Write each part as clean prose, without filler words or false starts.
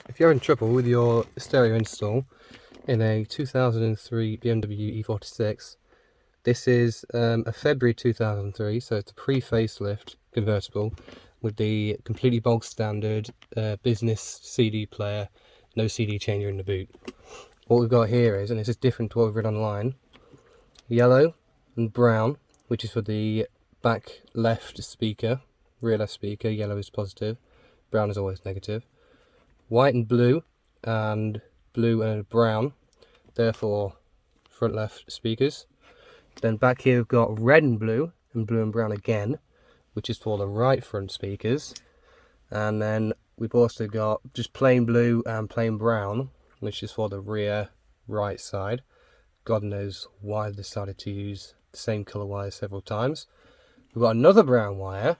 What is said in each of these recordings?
If you're having trouble with your stereo install in a 2003 BMW E46, this is a February 2003, so it's a pre-facelift convertible with the completely bog standard business CD player, no CD changer in the boot. What we've got here is, and this is different to what we've read online, yellow and brown, which is for the back left speaker, rear left speaker. Yellow is positive, brown is always negative. White and blue and brown, therefore front left speakers. Then back here we've got red and blue and brown again, which is for the right front speakers. And then we've also got just plain blue and plain brown, which is for the rear right side. God knows why they decided to use the same colour wire several times. We've got another brown wire,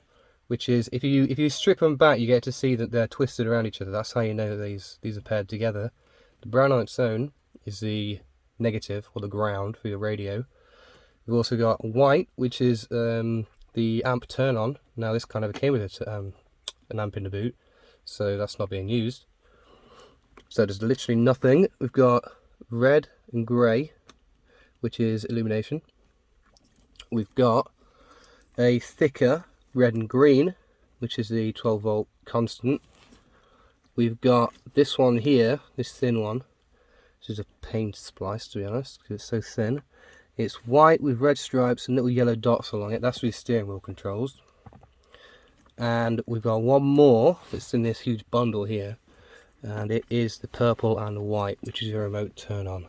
which is, if you strip them back, you get to see that they're twisted around each other. That's how you know that these are paired together. The brown on its own is the negative, or the ground, for your radio. We've also got white, which is the amp turn on. Now this kind of came with an amp in the boot, so that's not being used. So there's literally nothing. We've got red and grey, which is illumination. We've got a thicker red and green, which is the 12 volt constant. We've got this one here, this thin one, which is a pain to splice, to be honest, because it's so thin. It's white with red stripes and little yellow dots along it. That's for the steering wheel controls. And we've got one more that's in this huge bundle here, and it is the purple and white, which is your remote turn on.